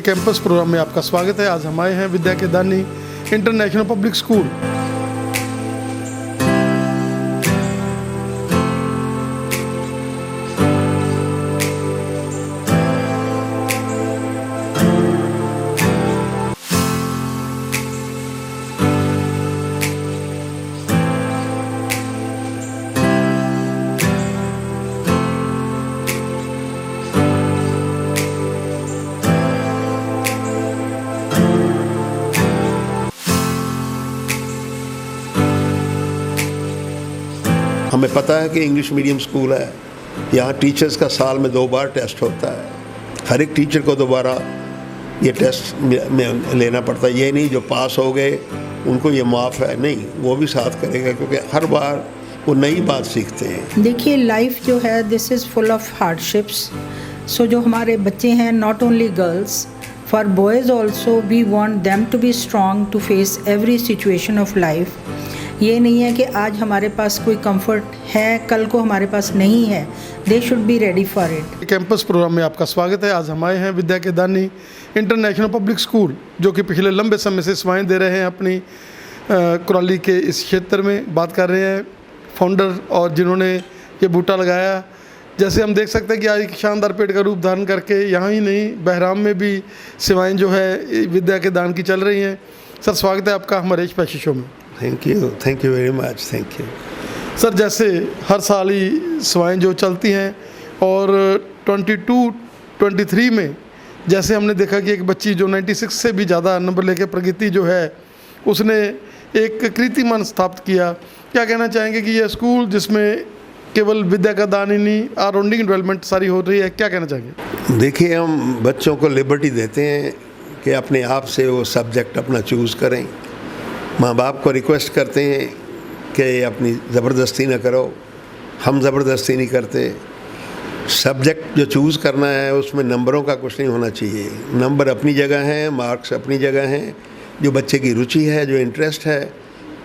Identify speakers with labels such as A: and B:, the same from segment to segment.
A: Campus programme में आपका स्वागत है। आज हम आए हैं विद्या के दानी इंटरनेशनल पब्लिक स्कूल।
B: हमें पता है कि इंग्लिश मीडियम स्कूल है, यहाँ टीचर्स का साल में 2 बार टेस्ट होता है। हर एक टीचर को दोबारा ये टेस्ट में लेना पड़ता है। ये नहीं जो पास हो गए उनको ये माफ़ है, नहीं, वो भी साथ करेगा क्योंकि हर बार वो नई बात सीखते हैं।
C: देखिए, लाइफ जो है this is full of hardships. So जो हमारे बच्चे हैं, not only girls, for boys also we want them to be strong to face every situation of life. ये नहीं है कि आज हमारे पास कोई कंफर्ट है, कल को हमारे पास नहीं है। They should be ready for it.
A: Campus programme में आपका स्वागत है। आज हम आए हैं विद्या के दानी इंटरनेशनल पब्लिक स्कूल, जो कि पिछले लंबे समय से सेवाएं दे रहे हैं अपनी कुराली के इस क्षेत्र में। बात कर रहे हैं फाउंडर और जिन्होंने ये बूटा लगाया। जैसे हम देख सकते हैं कि आज एक शानदार पेड़ का रूप धारण करके यहाँ ही नहीं, बहराम में भी सेवाएं जो है विद्या के दान की चल रही हैं। सर, स्वागत है आपका हमारे इस पैशी शो में।
B: Thank you very much, thank you.
A: Sir, जैसे हर साल ही सेवाएं जो चलती हैं और 22-23 में जैसे हमने देखा कि एक बच्ची जो 96 से भी ज़्यादा नंबर लेके प्रगति जो है उसने एक कीर्तिमान स्थापित किया। क्या कहना चाहेंगे कि यह स्कूल जिसमें केवल विद्या का दान ही नहीं, अराउंडिंग डेवलपमेंट सारी हो रही है, क्या कहना चाहेंगे?
B: देखिए, हम बच्चों को लिबर्टी देते हैं कि अपने आप से वो सब्जेक्ट अपना चूज़ करें। माँ बाप को रिक्वेस्ट करते हैं कि अपनी ज़बरदस्ती ना करो, हम ज़बरदस्ती नहीं करते। सब्जेक्ट जो चूज़ करना है उसमें नंबरों का कुछ नहीं होना चाहिए। नंबर अपनी जगह हैं, मार्क्स अपनी जगह हैं, जो बच्चे की रुचि है, जो इंटरेस्ट है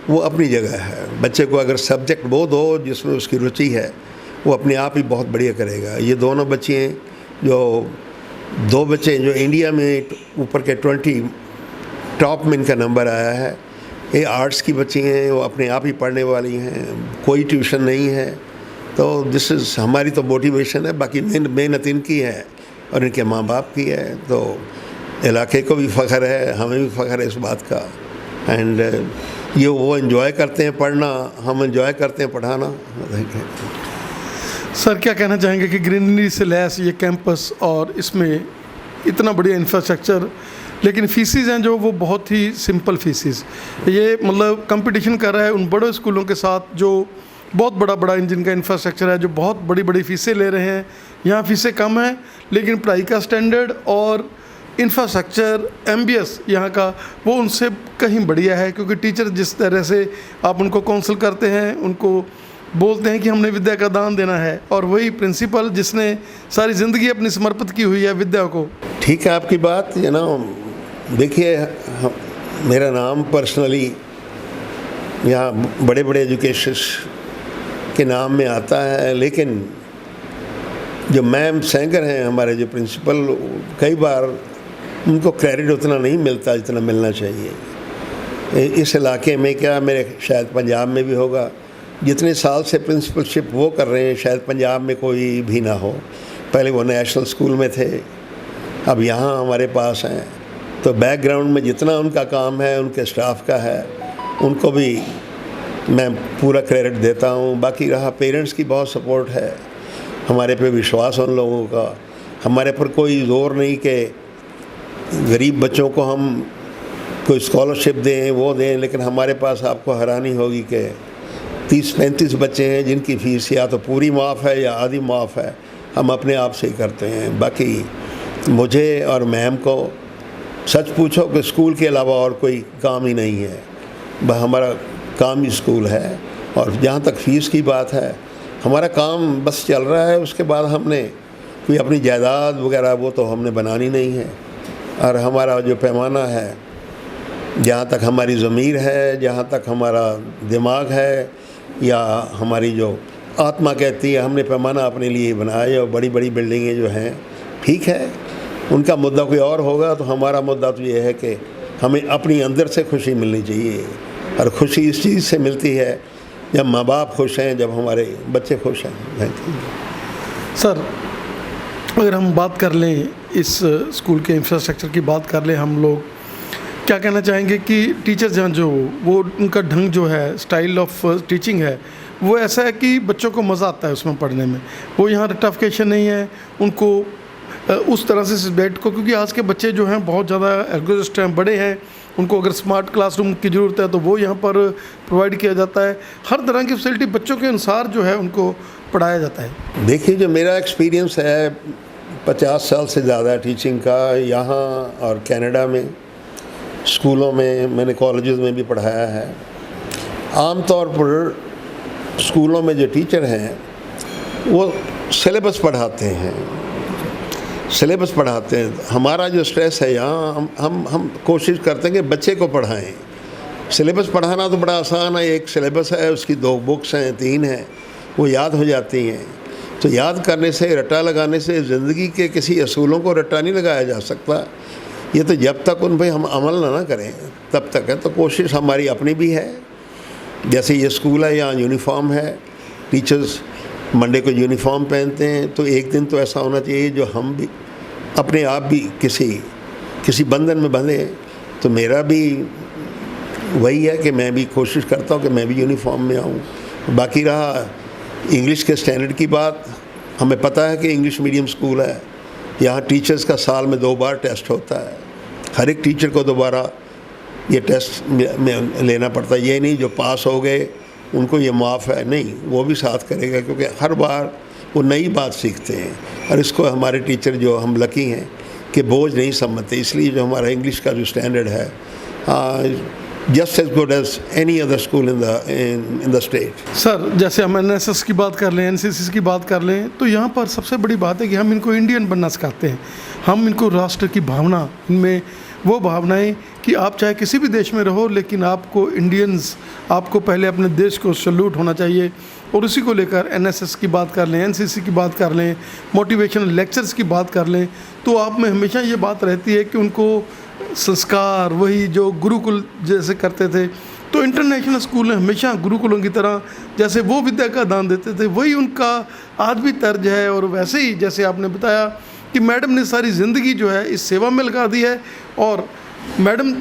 B: वो अपनी जगह है। बच्चे को अगर सब्जेक्ट वो दो जिसमें उसकी रुचि है, वो अपने आप ही बहुत बढ़िया करेगा। ये दोनों बच्चे हैं, जो 2 बच्चे जो इंडिया में ऊपर के 20 टॉप में इनका नंबर आया है, ये आर्ट्स की बच्ची हैं, वो अपने आप ही पढ़ने वाली हैं, कोई ट्यूशन नहीं है। तो दिस इज़ हमारी तो मोटिवेशन है, बाकी मेहनत इनकी है और इनके माँ बाप की है। तो इलाके को भी फ़ख्र है, हमें भी फ़ख्र है इस बात का। एंड ये वो एंजॉय करते हैं पढ़ना, हम एंजॉय करते हैं पढ़ाना।
A: सर, क्या कहना चाहेंगे कि ग्रीनरी से लैस ये कैंपस और इसमें इतना बढ़िया इंफ्रास्ट्रक्चर, लेकिन फीसिस हैं जो वो बहुत ही सिंपल फीसिस, ये मतलब कंपटीशन कर रहा है उन बड़े स्कूलों के साथ जो बहुत बड़ा जिनका इंफ्रास्ट्रक्चर है, जो बहुत बड़ी फीसें ले रहे हैं। यहाँ फीसें कम हैं लेकिन पढ़ाई का स्टैंडर्ड और इंफ्रास्ट्रक्चर, एमबीएस यहाँ का वो उनसे कहीं बढ़िया है। क्योंकि टीचर जिस तरह से आप उनको काउंसिल करते हैं, उनको बोलते हैं कि हमने विद्या का दान देना है, और वही प्रिंसिपल जिसने सारी ज़िंदगी अपनी समर्पित की हुई है विद्या को।
B: ठीक है आपकी बात, ये ना, देखिए मेरा नाम पर्सनली यहाँ बड़े एजुकेशन के नाम में आता है, लेकिन जो मैम सेंगर हैं हमारे जो प्रिंसिपल, कई बार उनको क्रेडिट उतना नहीं मिलता जितना मिलना चाहिए। इस इलाके में क्या, मेरे शायद पंजाब में भी होगा, जितने साल से प्रिंसिपलशिप वो कर रहे हैं शायद पंजाब में कोई भी ना हो। पहले वो नेशनल स्कूल में थे, अब यहाँ हमारे पास हैं। तो बैकग्राउंड में जितना उनका काम है उनके स्टाफ का है, उनको भी मैं पूरा क्रेडिट देता हूँ। बाकी रहा पेरेंट्स की बहुत सपोर्ट है, हमारे पे विश्वास उन लोगों का। हमारे पर कोई ज़ोर नहीं कि गरीब बच्चों को हम कोई स्कॉलरशिप दें, वो दें, लेकिन हमारे पास आपको हैरानी होगी कि 30-35 बच्चे हैं जिनकी फ़ीस या तो पूरी माफ़ है या आधी माफ़ है। हम अपने आप से ही करते हैं। बाकी मुझे और मैम को सच पूछो कि स्कूल के अलावा और कोई काम ही नहीं है, हमारा काम ही स्कूल है। और जहाँ तक फ़ीस की बात है, हमारा काम बस चल रहा है। उसके बाद हमने कोई अपनी जायदाद वगैरह वो तो हमने बनानी नहीं है। और हमारा जो पैमाना है, जहाँ तक हमारी ज़मीर है, जहाँ तक हमारा दिमाग है, या हमारी जो आत्मा कहती है, हमने पैमाना अपने लिए बनाया। और बड़ी बिल्डिंगें जो हैं, ठीक है, उनका मुद्दा कोई और होगा, तो हमारा मुद्दा तो ये है कि हमें अपनी अंदर से खुशी मिलनी चाहिए, और खुशी इस चीज़ से मिलती है जब माँ बाप खुश हैं, जब हमारे बच्चे खुश हैं।
A: सर, अगर हम बात कर लें इस स्कूल के इंफ्रास्ट्रक्चर की बात कर लें, हम लोग क्या कहना चाहेंगे कि टीचर्स हैं जो वो उनका ढंग जो है, स्टाइल ऑफ टीचिंग है, वो ऐसा है कि बच्चों को मज़ा आता है उसमें पढ़ने में। वो यहाँ रट्टाफिकेशन नहीं है, उनको उस तरह से बैठ को, क्योंकि आज के बच्चे जो हैं बहुत ज़्यादा एर्गोजिस्ट हैं, बड़े हैं, उनको अगर स्मार्ट क्लासरूम की ज़रूरत है तो वो यहाँ पर प्रोवाइड किया जाता है। हर तरह की फैसिलिटी बच्चों के अनुसार जो है उनको पढ़ाया जाता है।
B: देखिए, जो मेरा एक्सपीरियंस है 50 साल से ज़्यादा टीचिंग का, यहाँ और कनाडा में स्कूलों में, मैंने कॉलेजेस में भी पढ़ाया है। आम तौर पर स्कूलों में जो टीचर हैं वो सिलेबस पढ़ाते हैं, सिलेबस पढ़ाते हैं। हमारा जो स्ट्रेस है यहाँ, हम कोशिश करते हैं कि बच्चे को पढ़ाएं। सिलेबस पढ़ाना तो बड़ा आसान है, एक सिलेबस है, उसकी 2 बुक्स हैं, 3 हैं, वो याद हो जाती हैं। तो याद करने से, रट्टा लगाने से ज़िंदगी के किसी असूलों को रट्टा नहीं लगाया जा सकता। ये तो जब तक उन पर हम अमल ना करें तब तक है। तो कोशिश हमारी अपनी भी है, जैसे ये स्कूल है, यहाँ यूनिफॉर्म है, टीचर्स मंडे को यूनिफॉर्म पहनते हैं, तो एक दिन तो ऐसा होना चाहिए जो हम भी अपने आप भी किसी बंधन में बंधे। तो मेरा भी वही है कि मैं भी कोशिश करता हूँ कि मैं भी यूनिफॉर्म में आऊँ। बाकी रहा इंग्लिश के स्टैंडर्ड की बात, हमें पता है कि इंग्लिश मीडियम स्कूल है, यहाँ टीचर्स का साल में 2 बार टेस्ट होता है। हर एक टीचर को दोबारा ये टेस्ट में लेना पड़ता है। ये नहीं जो पास हो गए उनको ये माफ़ है, नहीं, वो भी साथ करेगा, क्योंकि हर बार वो नई बात सीखते हैं। और इसको हमारे टीचर जो हम लकी हैं कि बोझ नहीं समझते, इसलिए जो हमारा इंग्लिश का जो स्टैंडर्ड है just as good as any other school in the state.
A: Sir, जैसे हम NSS की बात कर लें, NCC की बात कर लें, तो यहाँ पर सबसे बड़ी बात है कि हम इनको इंडियन बनना सिखाते हैं। हम इनको राष्ट्र की भावना, इनमें वो भावनाएं कि आप चाहे किसी भी देश में रहो, लेकिन आपको इंडियंस, आपको पहले अपने देश को सल्यूट होना चाहिए। और उसी को लेकर NSS की बात कर लें, NCC की बात कर लें, मोटिवेशनल लेक्चर्स की बात कर लें, तो आप में हमेशा ये बात रहती है कि उनको संस्कार वही जो गुरुकुल जैसे करते थे। तो इंटरनेशनल स्कूल ने हमेशा गुरुकुलों की तरह जैसे वो विद्या का दान देते थे, वही उनका आज भी तर्ज है। और वैसे ही जैसे आपने बताया कि मैडम ने सारी ज़िंदगी जो है इस सेवा में लगा दी है, और मैडम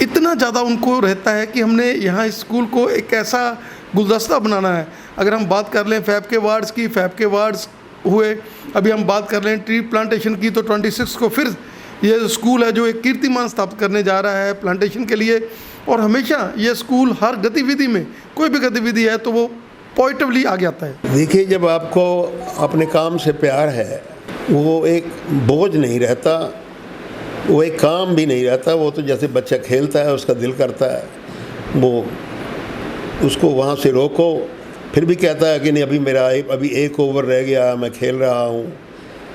A: इतना ज़्यादा उनको रहता है कि हमने यहाँ इस स्कूल को एक ऐसा गुलदस्ता बनाना है। अगर हम बात कर लें फैब के वार्ड्स की, फैब के वार्ड्स हुए, अभी हम बात कर लें ट्री प्लांटेशन की, तो 26 को फिर ये स्कूल है जो एक कीर्तिमान स्थापित करने जा रहा है प्लांटेशन के लिए। और हमेशा ये स्कूल हर गतिविधि में, कोई भी गतिविधि है तो वो पॉजिटिवली आगे आता है।
B: देखिए, जब आपको अपने काम से प्यार है, वो एक बोझ नहीं रहता, वो एक काम भी नहीं रहता। वो तो जैसे बच्चा खेलता है, उसका दिल करता है, वो उसको वहाँ से रोको, फिर भी कहता है कि नहीं, अभी मेरा अभी 1 ओवर रह गया, मैं खेल रहा हूँ,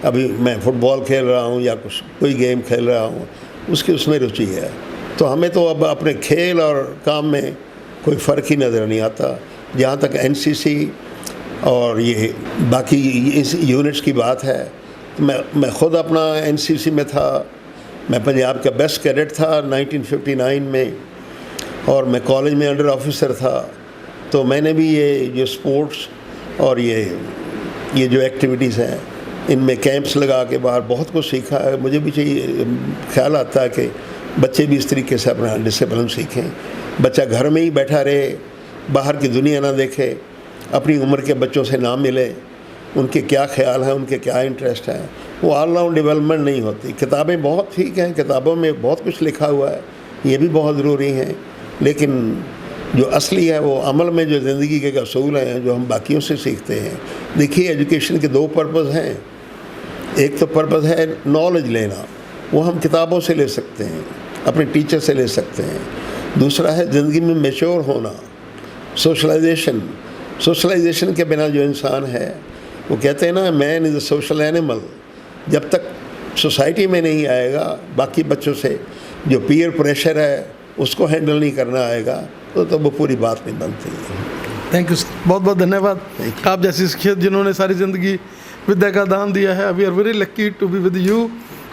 B: अभी मैं फुटबॉल खेल रहा हूँ या कोई गेम खेल रहा हूँ, उसकी उसमें रुचि है। तो हमें तो अब अपने खेल और काम में कोई फ़र्क ही नज़र नहीं आता। जहाँ तक NCC और ये बाकी इस यूनिट्स की बात है, तो मैं ख़ुद अपना NCC में था। मैं पंजाब का बेस्ट कैडेट था 1959 में, और मैं कॉलेज में अंडर ऑफिसर था। तो मैंने भी ये जो स्पोर्ट्स और ये जो एक्टिविटीज़ हैं, इनमें कैंप्स लगा के बाहर बहुत कुछ सीखा है। मुझे भी चाहिए, ख्याल आता है कि बच्चे भी इस तरीके से अपना डिसिप्लिन सीखें। बच्चा घर में ही बैठा रहे, बाहर की दुनिया ना देखे, अपनी उम्र के बच्चों से ना मिले, उनके क्या ख्याल हैं, उनके क्या इंटरेस्ट हैं, वो ऑलराउंड डेवलपमेंट नहीं होती। किताबें बहुत ठीक हैं, किताबों में बहुत कुछ लिखा हुआ है, ये भी बहुत ज़रूरी हैं, लेकिन जो असली है वो अमल में जो ज़िंदगी के असूल हैं, जो हम बाकियों से सीखते हैं। देखिए, एजुकेशन के 2 पर्पज़ हैं। एक तो पर्पज़ है नॉलेज लेना, वो हम किताबों से ले सकते हैं, अपने टीचर से ले सकते हैं। दूसरा है ज़िंदगी में मैच्योर होना, सोशलाइजेशन के बिना जो इंसान है, वो कहते हैं ना, man is a social animal. जब तक सोसाइटी में नहीं आएगा, बाकी बच्चों से जो पीयर प्रेशर है उसको हैंडल नहीं करना आएगा, तो वो पूरी बात नहीं बनती।
A: थैंक यू सर, बहुत बहुत धन्यवाद। आप जैसी शिक्षक जिन्होंने सारी ज़िंदगी विद्या का दान दिया है, we are very lucky to be with you.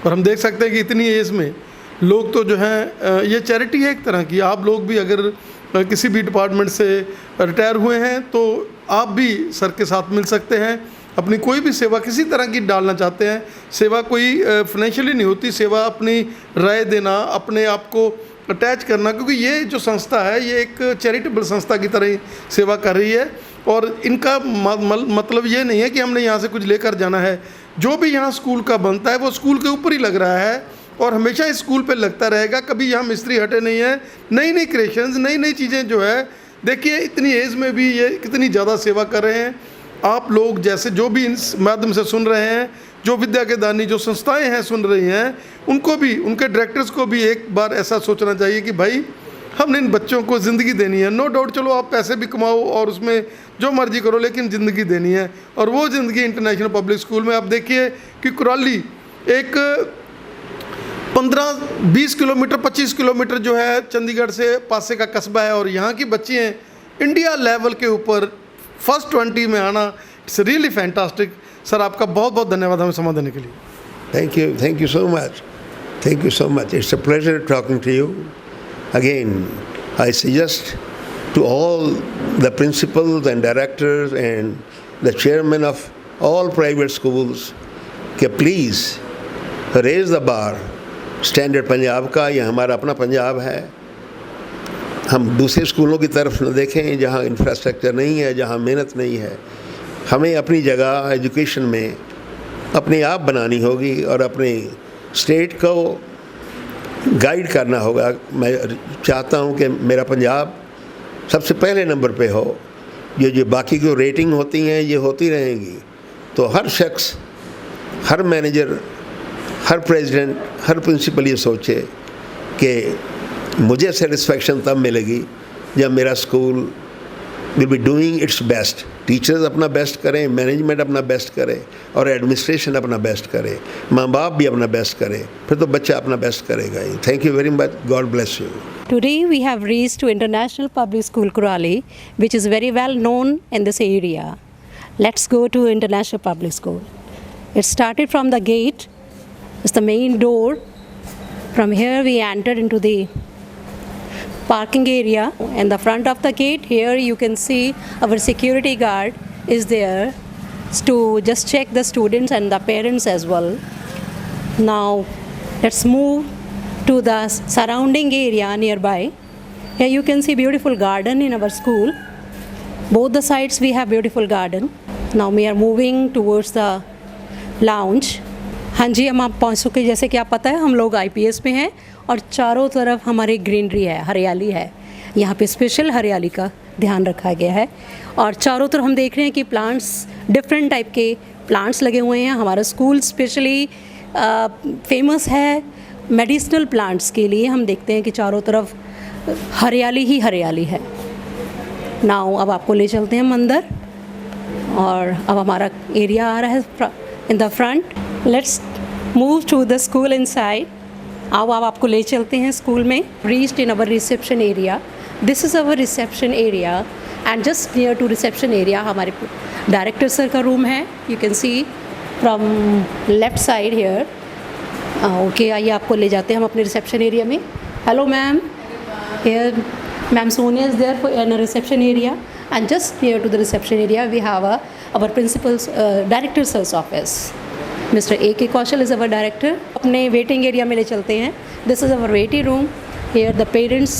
A: और हम देख सकते हैं कि इतनी एज में लोग तो जो हैं, ये चैरिटी है एक तरह की। आप लोग भी अगर किसी भी डिपार्टमेंट से रिटायर हुए हैं तो आप भी सर के साथ मिल सकते हैं, अपनी कोई भी सेवा किसी तरह की डालना चाहते हैं। सेवा कोई फाइनेंशियली नहीं होती, सेवा अपनी राय देना, अपने आप को अटैच करना, क्योंकि ये जो संस्था है ये एक चैरिटेबल संस्था की तरह ही सेवा कर रही है। और इनका मतलब ये नहीं है कि हमने यहाँ से कुछ लेकर जाना है। जो भी यहाँ स्कूल का बनता है वो स्कूल के ऊपर ही लग रहा है और हमेशा इस स्कूल पे लगता रहेगा। कभी यहाँ मिस्त्री हटे नहीं है। नई नई क्रिएशंस, नई नई चीज़ें जो है, देखिए इतनी एज में भी ये कितनी ज़्यादा सेवा कर रहे हैं। आप लोग जैसे जो भी इस माध्यम से सुन रहे हैं, जो विद्या के दानी जो संस्थाएं हैं सुन रही हैं, उनको भी, उनके डायरेक्टर्स को भी एक बार ऐसा सोचना चाहिए कि भाई हमने इन बच्चों को ज़िंदगी देनी है। नो डाउट, चलो आप पैसे भी कमाओ और उसमें जो मर्जी करो, लेकिन ज़िंदगी देनी है। और वो ज़िंदगी इंटरनेशनल पब्लिक स्कूल में आप देखिए कि कुराली एक 15-20 किलोमीटर 25 किलोमीटर जो है चंडीगढ़ से पासे का कस्बा है और यहाँ की बच्ची हैं इंडिया लेवल के ऊपर फर्स्ट 20 में आना। It's really fantastic. सर आपका बहुत बहुत धन्यवाद हमें समय देने के लिए।
B: Thank you so much, thank you so much. It's a pleasure talking to you again. I suggest to all the principals and directors and the chairman of all private schools कि please raise the bar। Standard Punjab का, ये हमारा अपना पंजाब है। हम दूसरे स्कूलों की तरफ न देखें जहाँ इंफ्रास्ट्रक्चर नहीं है, जहाँ मेहनत नहीं है। हमें अपनी जगह एजुकेशन में अपने आप बनानी होगी और अपने स्टेट को गाइड करना होगा। मैं चाहता हूँ कि मेरा पंजाब सबसे पहले नंबर पे हो। ये जो बाकी जो रेटिंग होती हैं ये होती रहेंगी, तो हर शख्स, हर मैनेजर, हर प्रेसिडेंट, हर प्रिंसिपल ये सोचे कि मुझे सेटिस्फेक्शन तब मिलेगी जब मेरा school will be doing it's best. Teachers अपना बेस्ट करें, मैनेजमेंट अपना बेस्ट करे और एडमिनिस्ट्रेशन अपना बेस्ट करे, माँ बाप भी अपना बेस्ट करें, फिर तो बच्चा अपना बेस्ट करेगा ही। Thank you very much. God bless you.
D: Today we have reached to International Public School Kurali, which is very well known in this area. Let's go to International Public School. It started from the gate. It's the main door. From here we entered into the parking area. In the front of the gate, here you can see our security guard is there to just check the students and the parents as well. Now let's move to the surrounding area nearby. Here you can see beautiful garden in our school. Both the sides we have beautiful garden. Now we are moving towards the lounge. हाँ जी, हम आप पहुँच चुके। जैसे कि आप पता है हम लोग IPS में हैं और चारों तरफ हमारी ग्रीनरी है, हरियाली है। यहाँ पे स्पेशल हरियाली का ध्यान रखा गया है और चारों तरफ हम देख रहे हैं कि प्लांट्स, डिफरेंट टाइप के प्लांट्स लगे हुए हैं। हमारा स्कूल स्पेशली फेमस है मेडिसिनल प्लांट्स के लिए। हम देखते हैं कि चारों तरफ हरियाली ही हरियाली है। नाउ अब आपको ले चलते हैं हम अंदर और अब हमारा एरिया आ रहा है in the front. Let's move to the school inside. अब आपको ले चलते हैं स्कूल में। Reached in our reception area. This is our reception area and just near to reception area हमारे डायरेक्टर सर का रूम है। You can see from left side here. Okay, आइए आपको ले जाते हैं हम अपने रिसेप्शन एरिया में। Hello ma'am, here ma'am Sonia is there for in reception area and just near to the reception area we have our principals director sirs office. Mister A.K. Kaushal is our director. अपने waiting area में ले चलते हैं। This is our waiting room. Here the parents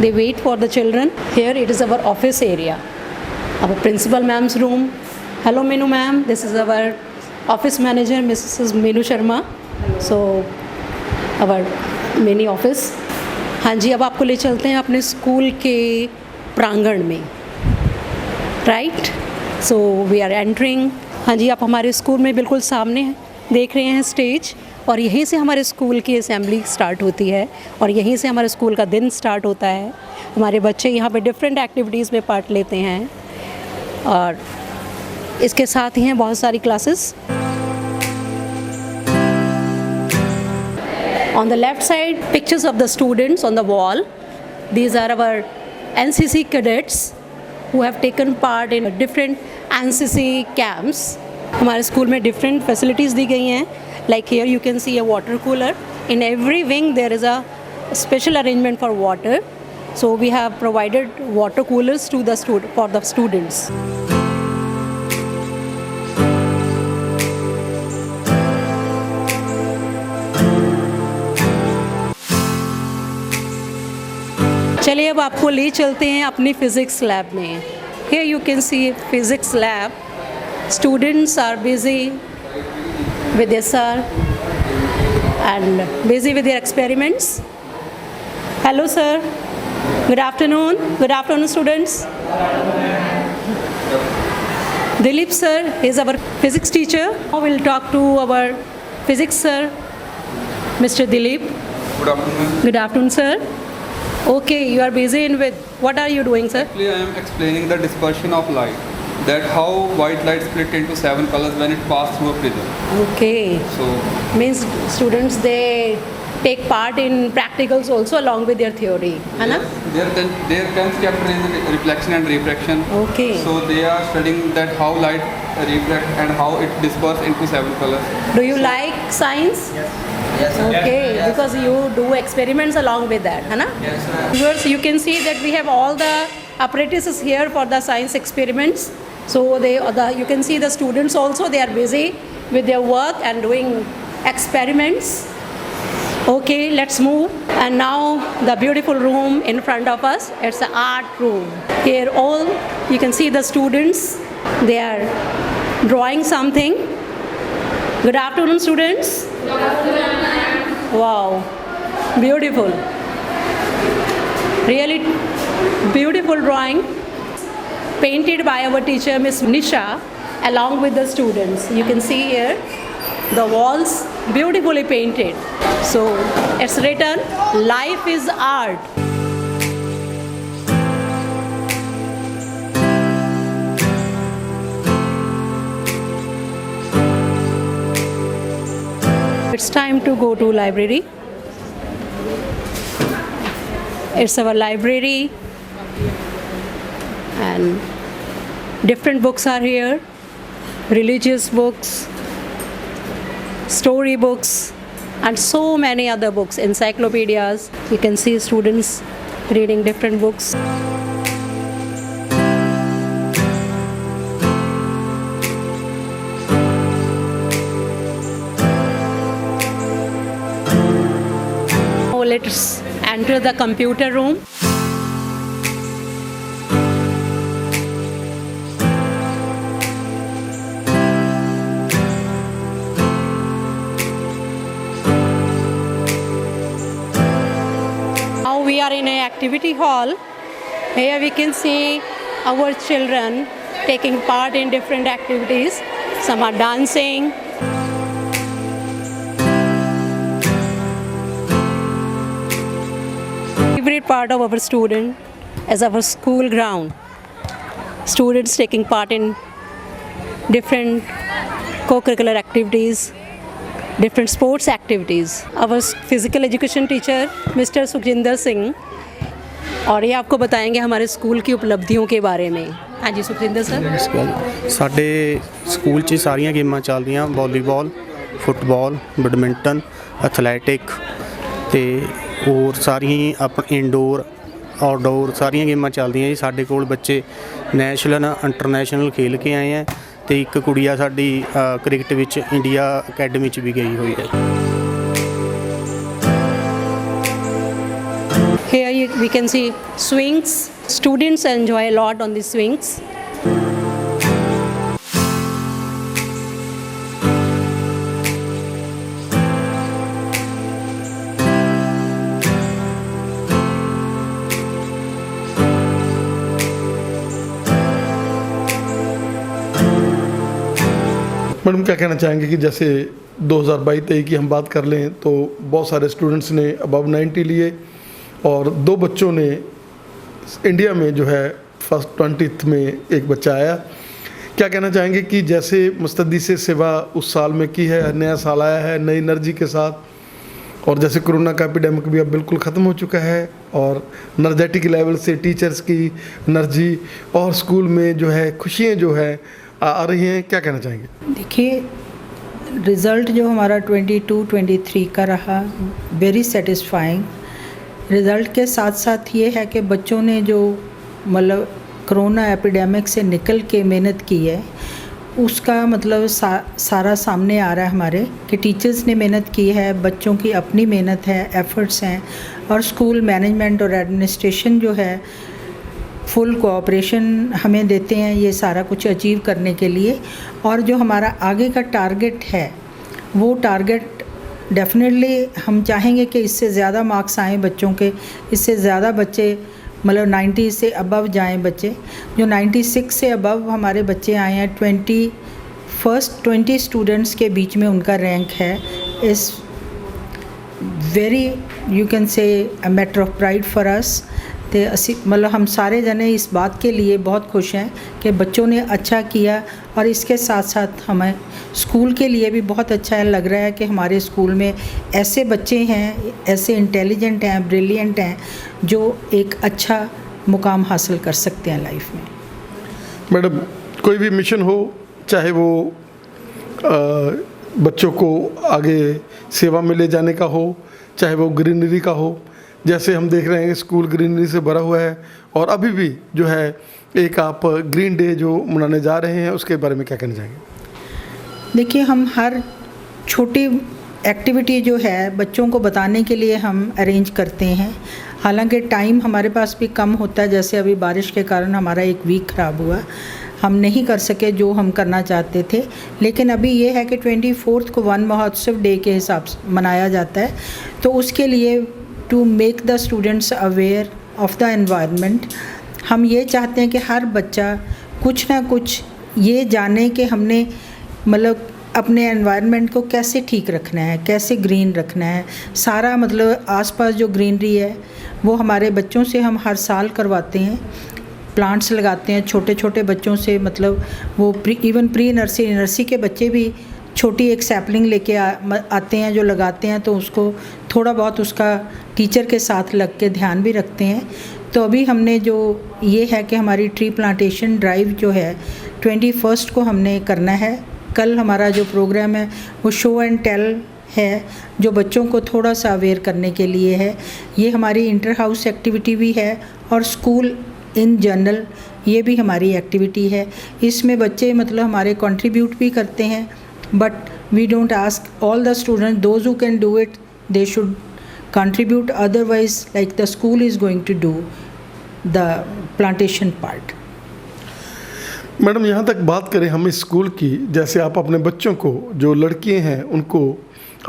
D: they wait for the children. Here it is our office area. Our principal ma'am's room. Hello Meenu ma'am, this is our office manager mrs Meenu Sharma. So our mini office. हाँ जी, अब आपको ले चलते हैं अपने school के प्रांगण में। Right, so we are entering. हाँ जी, आप हमारे स्कूल में बिल्कुल सामने देख रहे हैं स्टेज और यहीं से हमारे स्कूल की असेंबली स्टार्ट होती है और यहीं से हमारे स्कूल का दिन स्टार्ट होता है। हमारे बच्चे यहाँ पे डिफरेंट एक्टिविटीज़ में पार्ट लेते हैं और इसके साथ ही हैं बहुत सारी classes. On the left side, pictures of the students on the wall. These are our NCC cadets who have taken part in different NCC camps. हमारे स्कूल में डिफरेंट फैसिलिटीज़ दी गई हैं Like here you can see a water cooler. In every wing there is a special arrangement for water. So we have provided water coolers to the for the students. चलिए अब आपको ले चलते हैं अपनी physics lab में. Here you can see physics lab. Students are busy with their sir and busy with their experiments. Hello sir. Good afternoon. Good afternoon students. Dilip sir is our physics teacher. Now we'll talk to our physics sir, Mr. Dilip.
E: Good afternoon.
D: Good afternoon sir. Okay, you are busy in with what are you doing sir?
E: Actually, I am explaining the dispersion of light. That how white light split into 7 colors when it passed through a prism.
D: Okay.
E: So
D: Means students they take part in practicals also along with their theory, है ना?
E: their 10th chapter is reflection and refraction.
D: Okay.
E: So they are studying that how light refract and how it disperses into 7 colors.
D: Do you like science?
E: Yes.
D: Okay, because you do experiments along with that, है ना?
E: Yes, sir.
D: Viewers, you can see that we have all the apparatuses here for the science experiments. So you can see the students also, they are busy with their work and doing experiments. Okay, let's move. And now the beautiful room in front of us, it's the art room. Here all, you can see the students, they are drawing something. Good afternoon students. Good afternoon. Wow, beautiful. Really beautiful drawing. Painted by our teacher Miss Nisha along with the students. You can see here the walls beautifully painted. So it's written, life is art. It's time to go to library. It's our library and different books are here, religious books, story books, and so many other books, encyclopedias. You can see students reading different books. Now let's enter the computer room. We are in an activity hall. Here we can see our children taking part in different activities. Some are dancing. Favorite part of our student is our school ground. Students taking part in different co-curricular activities, different sports activities. Our physical education teacher Mr. Sukhjinder Singh और ये आपको बताएंगे हमारे school की उपलब्धियों के बारे में. हाँ जी सुखजिंदर सर.
F: ਸਾਡੇ ਸਕੂਲ 'ਚ ਸਾਰੀਆਂ ਗੇਮਾਂ ਚੱਲਦੀਆਂ, ਵਾਲੀਬਾਲ, ਫੁੱਟਬਾਲ, ਬੈਡਮਿੰਟਨ, ਐਥਲੈਟਿਕ ਤੇ ਹੋਰ ਸਾਰੀਆਂ ਆਪਣੀ ਇਨਡੋਰ ਆਊਟਡੋਰ ਸਾਰੀਆਂ ਗੇਮਾਂ ਚੱਲਦੀਆਂ ਜੀ. ਸਾਡੇ ਕੋਲ ਬੱਚੇ ਨੈਸ਼ਨਲ ਇੰਟਰਨੈਸ਼ਨਲ ਖੇਲ ਕੇ ਆਏ ਆ ਤੇ ਇੱਕ ਕੁੜੀਆ ਸਾਡੀ ਕ੍ਰਿਕਟ ਵਿੱਚ ਇੰਡੀਆ ਅਕੈਡਮੀ 'ਚ ਵੀ ਗਈ ਹੋਈ ਹੈ.
D: Here we can see swings. Students enjoy a lot on the swings.
A: Madam क्या कहना चाहेंगे कि जैसे 2022-23 की हम बात कर लें तो बहुत सारे स्टूडेंट्स ने अबव 90 लिए और 2 बच्चों ने इंडिया में जो है फर्स्ट 20th में एक बच्चा आया. क्या कहना चाहेंगे कि जैसे मुस्तैदी से सेवा उस साल में की है, नया साल आया है नई एनर्जी के साथ और जैसे कोरोना का एपिडेमिक भी अब बिल्कुल ख़त्म हो चुका है और एनर्जेटिक लेवल से टीचर्स की एनर्जी और स्कूल में जो है खुशियाँ जो है आ रही हैं, क्या कहना चाहेंगे?
C: देखिए रिज़ल्ट जो हमारा 22-23 का रहा, वेरी सेटिस्फाइंग। रिज़ल्ट के साथ साथ ये है कि बच्चों ने जो मतलब कोरोना एपिडेमिक से निकल के मेहनत की है, उसका मतलब सारा सामने आ रहा है हमारे कि टीचर्स ने मेहनत की है, बच्चों की अपनी मेहनत है, एफ़र्ट्स हैं, और स्कूल मैनेजमेंट और एडमिनिस्ट्रेशन जो है फुल कोऑपरेशन हमें देते हैं ये सारा कुछ अचीव करने के लिए। और जो हमारा आगे का टारगेट है, वो टारगेट डेफिनेटली हम चाहेंगे कि इससे ज़्यादा मार्क्स आएँ बच्चों के, इससे ज़्यादा बच्चे मतलब 90 से अबव जाएं बच्चे। जो 96 से अबव हमारे बच्चे आए हैं, 20 स्टूडेंट्स के बीच में उनका रैंक है। इस very you can say a matter of pride for us. तो असी मतलब हम सारे जने इस बात के लिए बहुत खुश हैं कि बच्चों ने अच्छा किया, और इसके साथ साथ हमें स्कूल के लिए भी बहुत अच्छा लग रहा है कि हमारे स्कूल में ऐसे बच्चे हैं, ऐसे इंटेलिजेंट हैं, ब्रिलियंट हैं, जो एक अच्छा मुकाम हासिल कर सकते हैं लाइफ में।
A: मैडम, कोई भी मिशन हो, चाहे वो बच्चों को आगे सेवा में ले जाने का हो, चाहे वो ग्रीनरी का हो, जैसे हम देख रहे हैं कि स्कूल ग्रीनरी से भरा हुआ है, और अभी भी जो है एक आप ग्रीन डे जो मनाने जा रहे हैं, उसके बारे में क्या कहना चाहेंगे?
C: देखिए, हम हर छोटी एक्टिविटी जो है बच्चों को बताने के लिए हम अरेंज करते हैं। हालांकि टाइम हमारे पास भी कम होता है, जैसे अभी बारिश के कारण हमारा एक वीक ख़राब हुआ, हम नहीं कर सके जो हम करना चाहते थे। लेकिन अभी ये है कि 24 को वन महोत्सव डे के हिसाब से मनाया जाता है, तो उसके लिए to make the students aware of the environment, हम ये चाहते हैं कि हर बच्चा कुछ ना कुछ ये जाने कि हमने मतलब अपने एनवायरनमेंट को कैसे ठीक रखना है, कैसे ग्रीन रखना है। सारा मतलब आसपास जो ग्रीनरी है वो हमारे बच्चों से हम हर साल करवाते हैं, प्लांट्स लगाते हैं छोटे छोटे बच्चों से। मतलब वो इवन प्री नर्सरी के बच्चे भी छोटी एक सैपलिंग लेके आते हैं जो लगाते हैं, तो उसको थोड़ा बहुत उसका टीचर के साथ लग के ध्यान भी रखते हैं। तो अभी हमने जो ये है कि हमारी ट्री प्लांटेशन ड्राइव जो है 21 को हमने करना है। कल हमारा जो प्रोग्राम है वो शो एंड टेल है, जो बच्चों को थोड़ा सा अवेयर करने के लिए है। ये हमारी इंटर हाउस एक्टिविटी भी है, और स्कूल इन जनरल ये भी हमारी एक्टिविटी है। इसमें बच्चे मतलब हमारे कंट्रीब्यूट भी करते हैं, but we don't ask all the student, those who can do it they should contribute, otherwise like the school is going to do the plantation part.
A: Madam, यहाँ तक बात करें हम इस स्कूल की, जैसे आप अपने बच्चों को, जो लड़कियाँ हैं उनको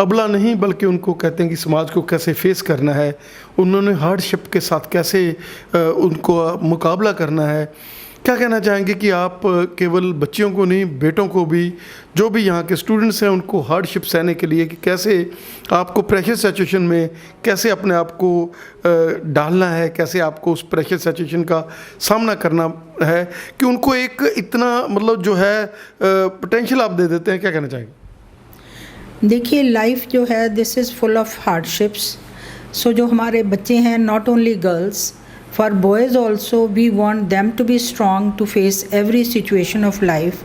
A: अबला नहीं बल्कि उनको कहते हैं कि समाज को कैसे फेस करना है, उन्होंने हार्डशिप के साथ कैसे उनको मुकाबला करना है, क्या कहना चाहेंगे कि आप केवल बच्चियों को नहीं, बेटों को भी, जो भी यहाँ के स्टूडेंट्स हैं उनको हार्डशिप सहने के लिए कि कैसे आपको प्रेशर सिचुएशन में कैसे अपने आप को डालना है, कैसे आपको उस प्रेशर सिचुएशन का सामना करना है, कि उनको एक इतना मतलब जो है पोटेंशियल आप दे देते हैं, क्या कहना चाहेंगे?
C: देखिए, लाइफ जो है this is full of hardships. So जो हमारे बच्चे हैं, not only girls, for boys also we want them to be strong to face every situation of life.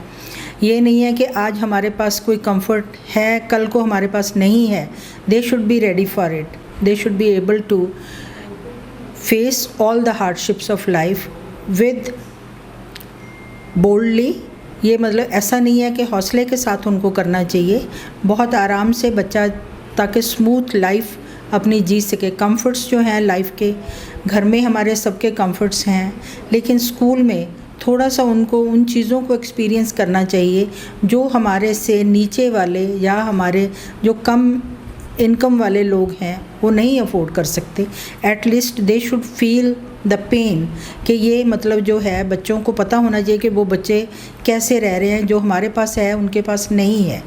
C: ये नहीं है कि आज हमारे पास कोई कंफर्ट है, कल को हमारे पास नहीं है। they should be ready for it, they should be able to face all the hardships of life with boldly। ये मतलब ऐसा नहीं है कि हौसले के साथ उनको करना चाहिए, बहुत आराम से बच्चा, ताकि स्मूथ लाइफ अपनी जी सके। कंफर्ट्स जो हैं लाइफ के, घर में हमारे सबके कंफर्ट्स हैं, लेकिन स्कूल में थोड़ा सा उनको उन चीज़ों को एक्सपीरियंस करना चाहिए जो हमारे से नीचे वाले या हमारे जो कम इनकम वाले लोग हैं वो नहीं अफोर्ड कर सकते। At least they should feel the pain, कि ये मतलब जो है बच्चों को पता होना चाहिए कि वो बच्चे कैसे रह रहे हैं, जो हमारे पास है उनके पास नहीं है।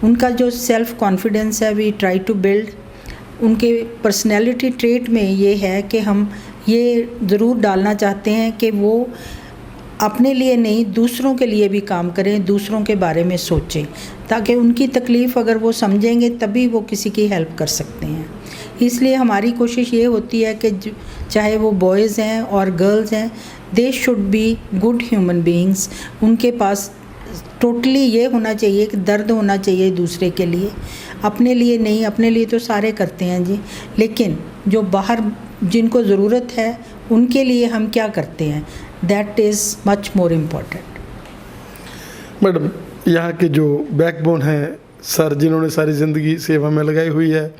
C: उनका जो सेल्फ़ कॉन्फिडेंस है वी ट्राई टू बिल्ड। उनके पर्सनैलिटी ट्रेट में ये है कि हम ये ज़रूर डालना चाहते हैं कि वो अपने लिए नहीं, दूसरों के लिए भी काम करें, दूसरों के बारे में सोचें, ताकि उनकी तकलीफ़ अगर वो समझेंगे तभी वो किसी की हेल्प कर सकते हैं। इसलिए हमारी कोशिश ये होती है कि चाहे वो बॉयज़ हैं और गर्ल्स हैं, दे should be good human beings. उनके पास टोटली ये होना चाहिए कि दर्द होना चाहिए दूसरे के लिए, अपने लिए नहीं। अपने लिए तो सारे करते हैं जी, लेकिन जो बाहर जिनको ज़रूरत है उनके लिए हम क्या करते हैं, that is much more important.
A: Madam, यहाँ के जो बैकबोन हैं सर, जिन्होंने सारी ज़िंदगी सेवा में लगाई हुई है,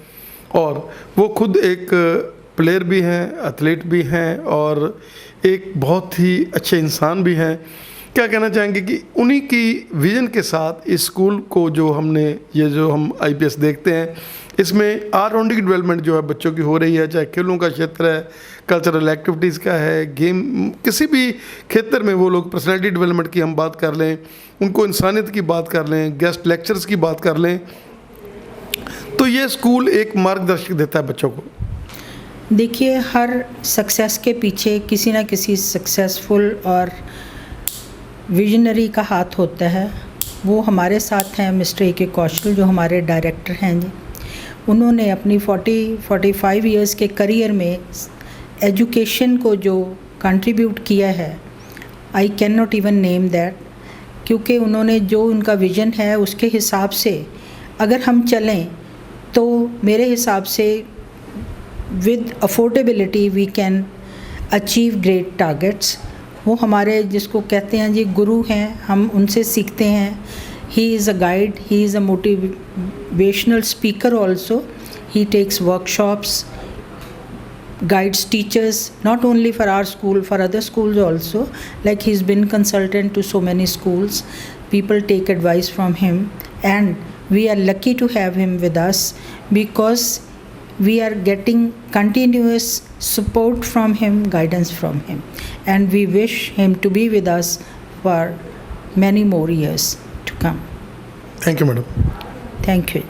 A: और वो खुद एक प्लेयर भी हैं, एथलीट भी हैं, और एक बहुत ही अच्छे इंसान भी हैं। क्या कहना चाहेंगे कि उन्हीं की विज़न के साथ इस स्कूल को जो हमने, ये जो हम IPS देखते हैं, इसमें ऑलराउंडिंग डेवलपमेंट जो है बच्चों की हो रही है, चाहे खेलों का क्षेत्र है, कल्चरल एक्टिविटीज़ का है, गेम, किसी भी क्षेत्र में वो लोग, पर्सनैलिटी डेवलपमेंट की हम बात कर लें, उनको इंसानियत की बात कर लें, गेस्ट लेक्चर्स की बात कर लें, तो ये स्कूल एक मार्गदर्शक देता है बच्चों को।
C: देखिए, हर सक्सेस के पीछे किसी ना किसी सक्सेसफुल और विजनरी का हाथ होता है। वो हमारे साथ हैं मिस्टर A.K. कौशल, जो हमारे डायरेक्टर हैं जी। उन्होंने अपनी 45 इयर्स के करियर में एजुकेशन को जो कंट्रीब्यूट किया है, I can not even name that, क्योंकि उन्होंने जो उनका विज़न है उसके हिसाब से अगर हम चलें तो मेरे हिसाब से with affordability we can achieve great targets. वो हमारे, जिसको कहते हैं जी, गुरु हैं, हम उनसे सीखते हैं। He is a guide, he is a motivational speaker also. He takes workshops, guides teachers not only for our school, for other schools also, like he's been consultant to so many schools. People take advice from him, and we are lucky to have him with us because we are getting continuous support from him, guidance from him, and we wish him to be with us for many more years to come.
A: Thank you, madam.
C: Thank you.